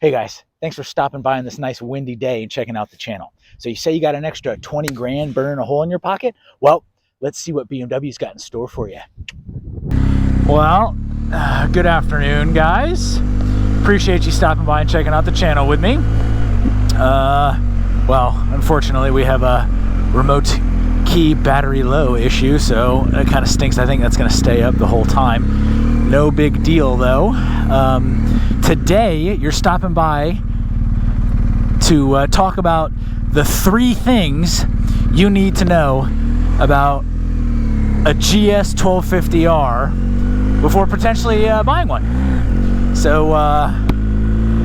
Hey guys, thanks for stopping by on this nice windy day and checking out the channel. So you say you got an extra 20 grand burning a hole in your pocket? Well, let's see what BMW's got in store for you. Well, good afternoon guys. Appreciate you stopping by and checking out the channel with me. Well, unfortunately we have a remote key battery low issue, so it kind of stinks. I think that's going to stay up the whole time. No big deal though. Today you're stopping by to talk about the 3 things you need to know about a GS 1250R before potentially buying one. So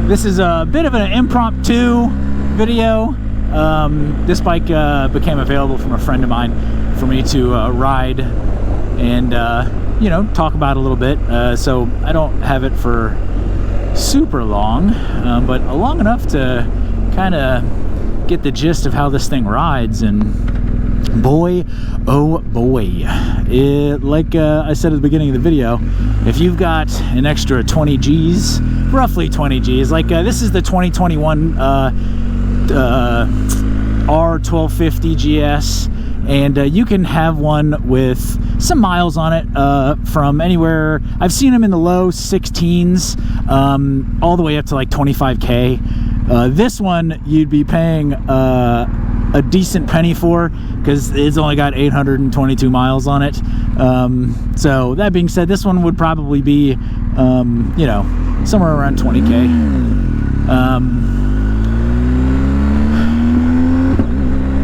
this is a bit of an impromptu video. This bike became available from a friend of mine for me to ride and you know, talk about a little bit. So I don't have it for super long, but long enough to kind of get the gist of how this thing rides. And boy, oh boy, like I said at the beginning of the video, if you've got an extra 20 G's, roughly 20 G's, like this is the 2021 R1250 GS, and you can have one with some miles on it, from anywhere. I've seen them in the low 16s, all the way up to like 25K. This one you'd be paying a decent penny for, because it's only got 822 miles on it. So that being said, this one would probably be you know, somewhere around 20K.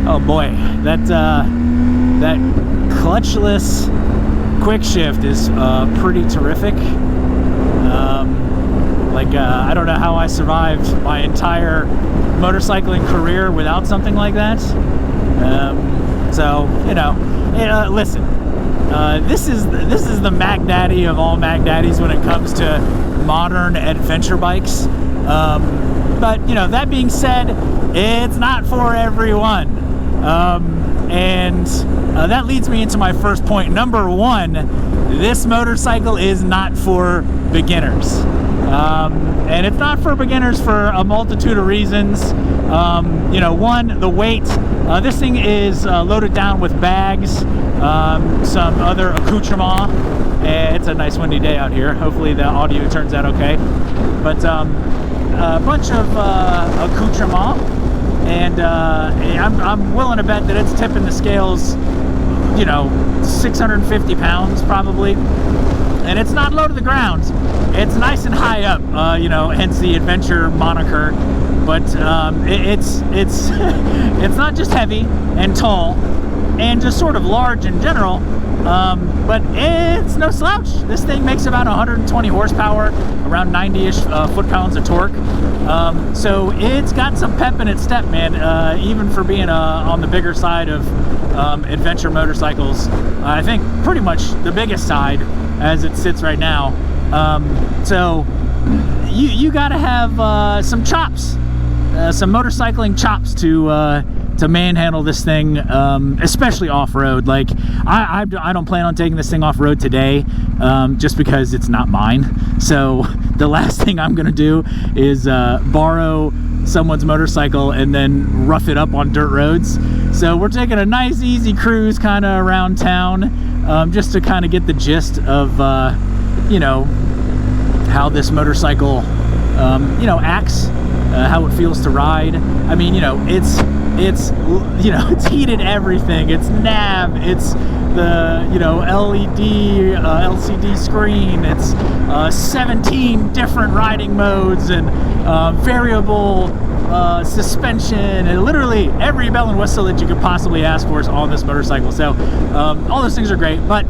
Oh boy, that clutchless quick shift is pretty terrific. I don't know how I survived my entire motorcycling career without something like that. So you know, listen, this is the Mag Daddy of all Mag Daddies when it comes to modern adventure bikes. But you know, that being said, it's not for everyone. And that leads me into my first point. Number 1, this motorcycle is not for beginners. And it's not for beginners for a multitude of reasons. You know, 1, the weight. This thing is loaded down with bags, some other accoutrement. It's a nice windy day out here. Hopefully the audio turns out okay. But a bunch of accoutrement. And I'm willing to bet that it's tipping the scales, you know, 650 pounds probably. And it's not low to the ground. It's nice and high up, you know, hence the adventure moniker. But it's it's not just heavy and tall and just sort of large in general, but it's no slouch. This thing makes about 120 horsepower, around 90-ish foot-pounds of torque. So it's got some pep in its step, man, even for being on the bigger side of adventure motorcycles. I think pretty much the biggest side as it sits right now. So you gotta have some chops, some motorcycling chops to manhandle this thing, especially off-road. Like I don't plan on taking this thing off-road today, just because it's not mine. So the last thing I'm gonna do is borrow someone's motorcycle and then rough it up on dirt roads. So we're taking a nice easy cruise kind of around town, just to kind of get the gist of you know, how this motorcycle you know, acts, how it feels to ride. I mean, you know, it's you know, it's heated everything. It's nav, it's the, you know, LED LCD screen, it's 17 different riding modes and variable suspension, and literally every bell and whistle that you could possibly ask for is on this motorcycle. So all those things are great, but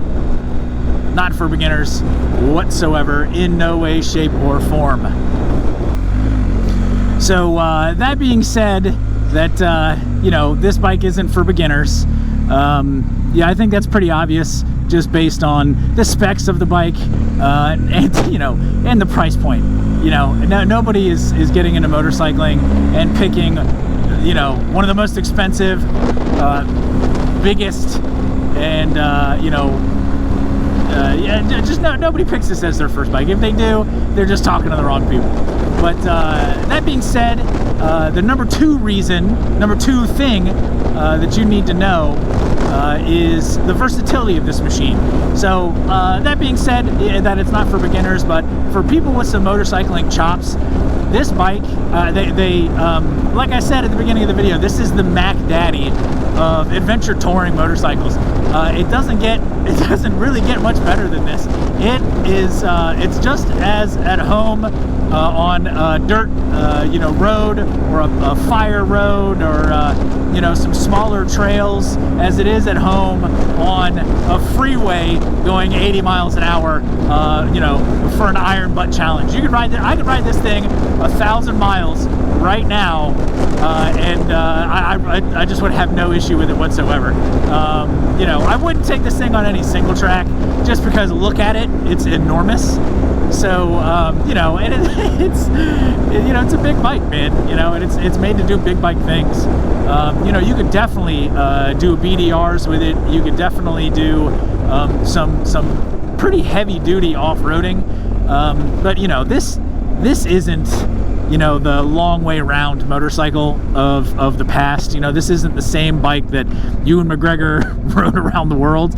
not for beginners whatsoever, in no way, shape, or form. So that being said, that you know, this bike isn't for beginners. Yeah, I think that's pretty obvious just based on the specs of the bike, and you know, and the price point. You know, nobody is getting into motorcycling and picking, you know, one of the most expensive, biggest, and you know, yeah, just nobody picks this as their first bike. If they do, they're just talking to the wrong people. But that being said, the number two thing that you need to know is the versatility of this machine. So that being said, that it's not for beginners, but for people with some motorcycling chops, this bike, like I said at the beginning of the video, this is the Mac Daddy of adventure touring motorcycles. It doesn't really get much better than this. It's just as at home on a dirt, road, or a fire road, or some smaller trails, as it is at home on a freeway going 80 miles an hour, for an iron butt challenge. You could ride I could ride this thing 1,000 miles right now, and I just would have no issue with it whatsoever. I wouldn't take this thing on any single track, just because look at it, it's enormous. So and it's a big bike, man. And it's made to do big bike things. You could definitely do BDRs with it. You could definitely do some pretty heavy duty off-roading. But this isn't the long way round motorcycle of the past. This isn't the same bike that Ewan McGregor rode around the world.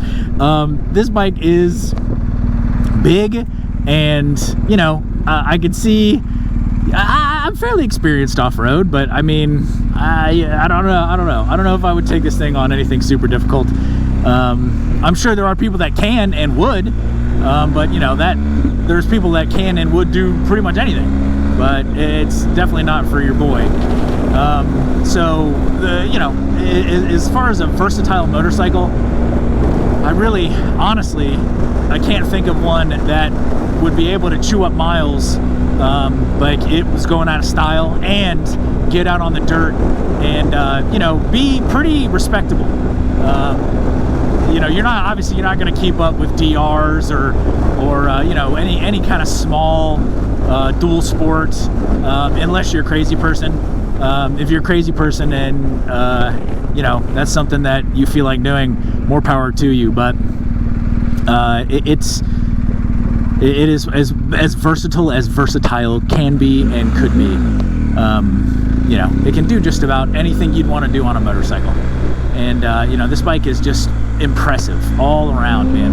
This bike is big, and I could see I'm fairly experienced off-road, but I mean, I don't know if I would take this thing on anything super difficult. I'm sure there are people that can and would, but there's people that can and would do pretty much anything, but it's definitely not for your boy. So as far as a versatile motorcycle, I can't think of one that would be able to chew up miles like it was going out of style, and get out on the dirt, and be pretty respectable. You're not going to keep up with DRs or any kind of small dual sport, unless you're a crazy person. If you're a crazy person and that's something that you feel like doing, more power to you. But it is as versatile can be and could be. It can do just about anything you'd want to do on a motorcycle. And this bike is just impressive all around, man.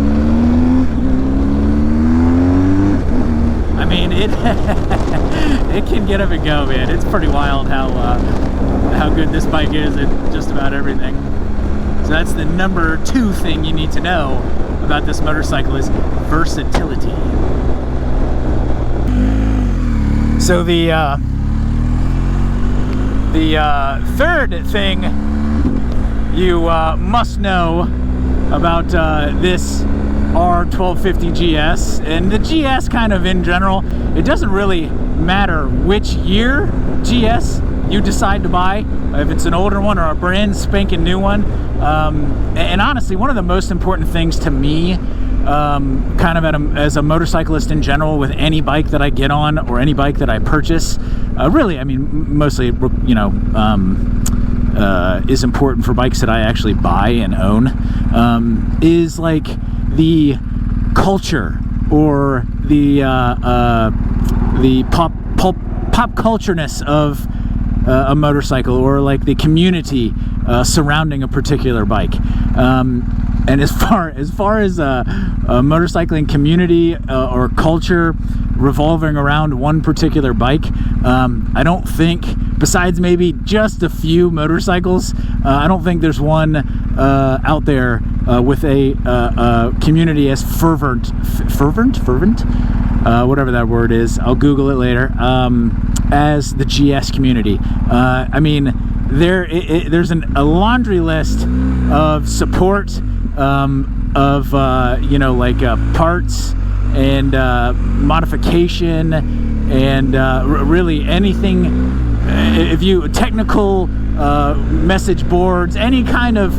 I mean, it can get up and go, man. It's pretty wild how good this bike is at just about everything. So that's the number two thing you need to know about this motorcycle, is versatility. So the third thing you must know about this R1250 GS, and the GS kind of in general, it doesn't really matter which year GS you decide to buy, if it's an older one or a brand spanking new one. And honestly, one of the most important things to me, kind of as a motorcyclist in general, with any bike that I get on or any bike that I purchase, really, I mean, mostly, is important for bikes that I actually buy and own, is like the culture, or the pop culture-ness of a motorcycle, or like the community surrounding a particular bike. And as far as a motorcycling community or culture revolving around one particular bike, I don't think, besides maybe just a few motorcycles, I don't think there's one out there with a community as fervent, whatever that word is, I'll Google it later, as the GS community. I mean, there's a laundry list of support, of parts and modification, and really anything. If you technical message boards, any kind of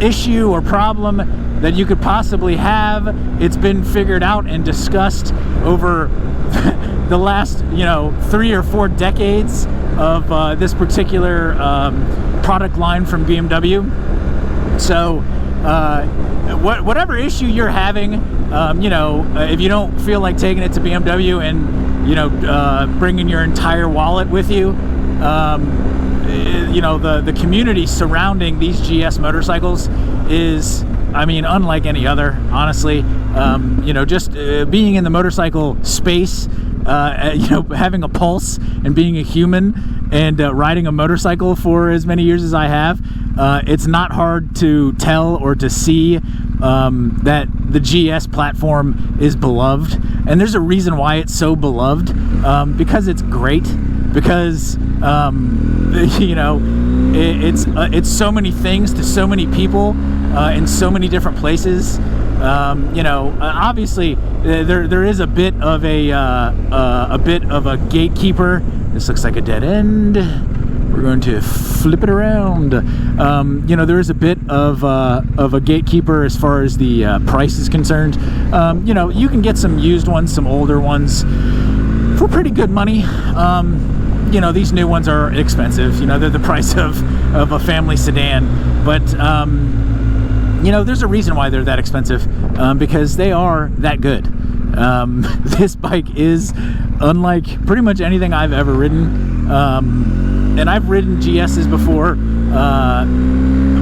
issue or problem that you could possibly have, it's been figured out and discussed over the last 3 or 4 decades of this particular product line from BMW. So whatever issue you're having, if you don't feel like taking it to BMW and bringing your entire wallet with you. The community surrounding these GS motorcycles is, I mean, unlike any other, honestly. Just being in the motorcycle space, having a pulse and being a human and riding a motorcycle for as many years as I have, it's not hard to tell or to see that the GS platform is beloved. And there's a reason why it's so beloved, because it's great, because it's so many things to so many people in so many different places. Obviously there is a bit of a gatekeeper. This looks like a dead end. We're going to flip it around. There is a bit of a gatekeeper as far as the price is concerned. You can get some used ones, some older ones for pretty good money. These new ones are expensive. They're the price of a family sedan. But, there's a reason why they're that expensive, because they are that good. This bike is unlike pretty much anything I've ever ridden. And I've ridden GS's before,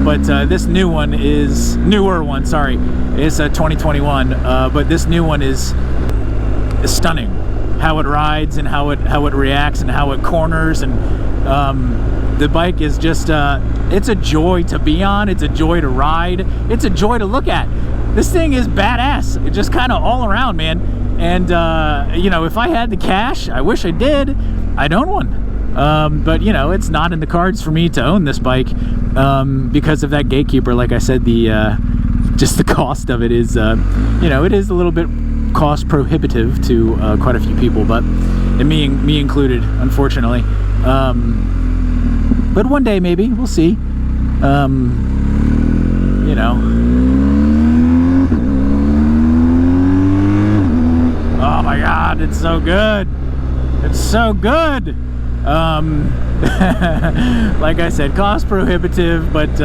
but this newer one is a 2021, but this new one is stunning. How it rides and how it reacts and how it corners, and the bike is just it's a joy to be on. It's a joy to ride. It's a joy to look at. This thing is badass. It's just kind of all around, man. And if I had the cash, I wish I did, I'd own one. But it's not in the cards for me to own this bike because of that gatekeeper. Like I said, just the cost of it is it is a little bit cost prohibitive to quite a few people, but and me included, unfortunately. But one day maybe we'll see. Oh my God, it's so good. It's so good. Like I said, cost prohibitive, but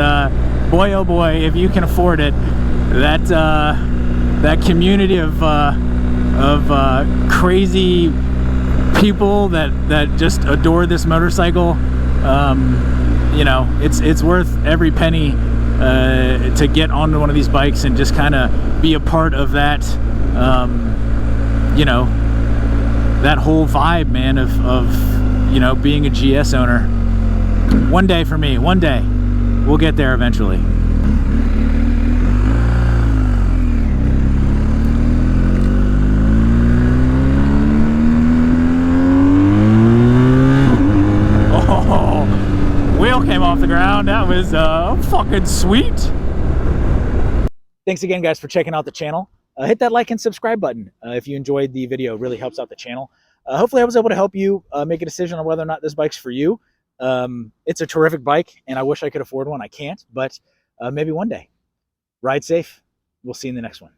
boy oh boy, if you can afford it, that community of crazy people that just adore this motorcycle, it's worth every penny to get onto one of these bikes and just kind of be a part of that, that whole vibe, man, of being a GS owner. One day for me, one day. We'll get there eventually. Oh, wheel came off the ground. That was fucking sweet. Thanks again, guys, for checking out the channel. Hit that like and subscribe button if you enjoyed the video. It really helps out the channel. Hopefully I was able to help you make a decision on whether or not this bike's for you. It's a terrific bike, and I wish I could afford one. I can't, but maybe one day. Ride safe. We'll see you in the next one.